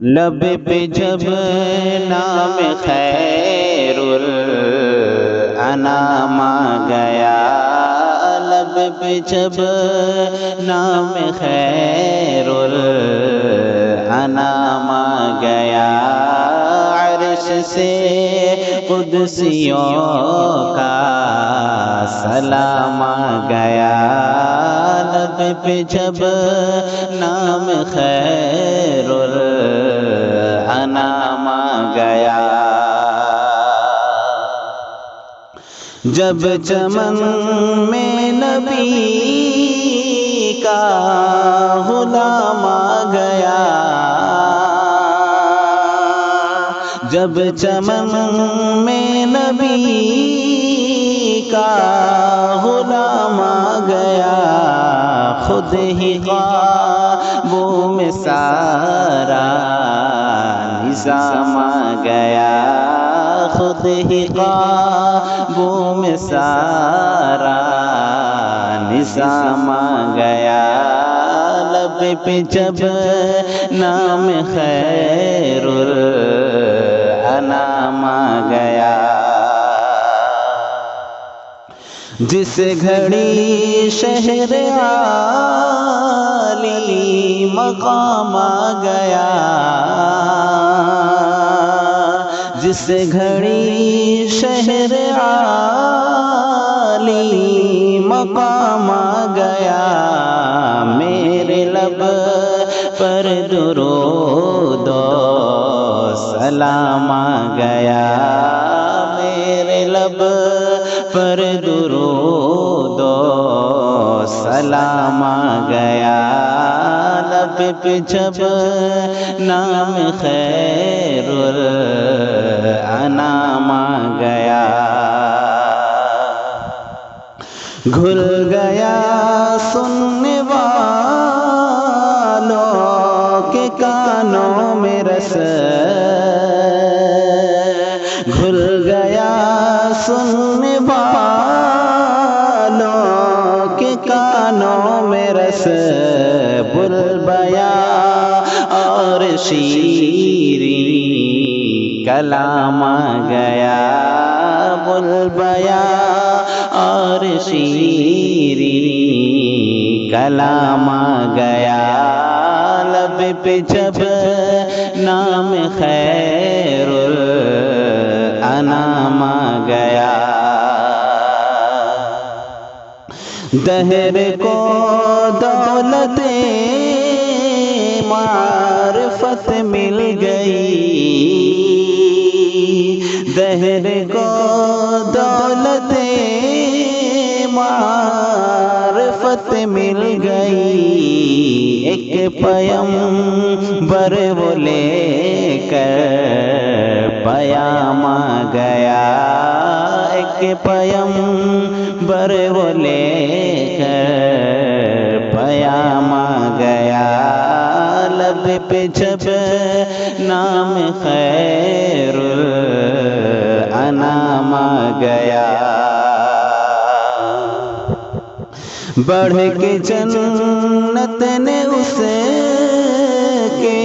لب پہ جب نام خیر الانام آ گیا، لب پہ جب نام خیر الانام آ گیا، عرش سے قدسیوں کا سلام آ گیا، لب پہ جب نام خیر الانام آ گیا۔ جب چمن میں نبی کا غلام آ گیا، جب چمن میں نبی کا غلام آ گیا، خود ہی خوابوں میں سارا نظام آ گیا، خود ہی خوابوں میں سارا نظام آ گیا، لب پہ جب نام خیر الانام آ گیا۔ جس گھڑی شہر عالی مقام آ گیا، جس گھڑی شہر عالی مقام آ گیا، میرے لب پر درود و سلام آ گیا، میرے لب پر درود و سلام آ گیا، لب پہ جب نام خیر الانام آ گیا۔ گھل گیا سننے والوں کے کانوں میں رس، گھل گیا سننے والوں کے کانوں میں رس، بلبیا اور شیریں کلام آ گیا، بلبیا اور شیریں کلام آ گیا، لب پہ جب نام خیر الانام آ گیا۔ دہر کو دولت معرفت مل گئی، دہر کو دولت معرفت مل گئی، ایک پیمبر وہ لے کر پیام آ گیا، ایک پیمبر وہ لے کر پیام آ گیا، لب پہ جب نام خیر الانام آ گیا۔ بڑھ کے جنت نے اس کے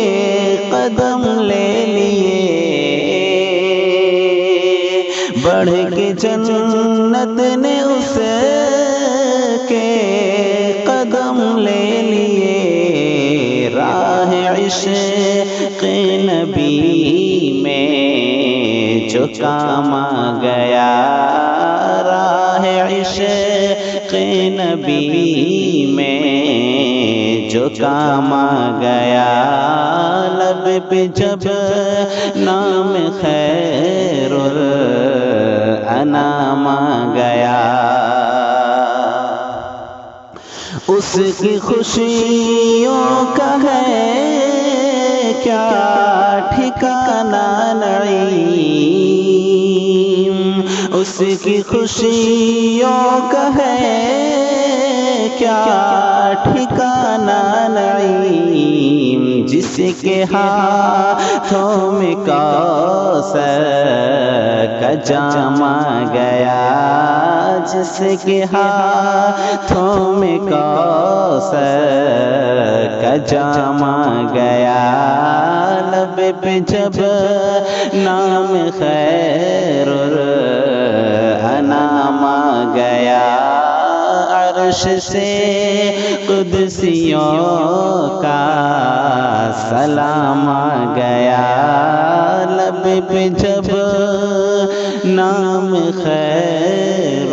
قدم لے لیے، بڑھ کے جنت نے اس کے قدم لے لیے، راہ عشق نبی میں جو کام آ گیا، راہ عشق نبی میں جو کام آ گیا، لب پہ جب نام خیر الانام آ گیا۔ اس کی خوشیوں کا ہے کیا ٹھکانہ نعیم، اس کی خوشیوں کا ہے کیا ٹھکانہ نعیم، جس کے ہاتھوں میں کوثر کا جام آ گیا، جس کے ہاتھوں میں کوثر کا جام آ گیا، لب لب پہ جب نام خیر الانام آ گیا، عرش سے قدسیوں کا سلام آ گیا، لب پہ جب نام خیر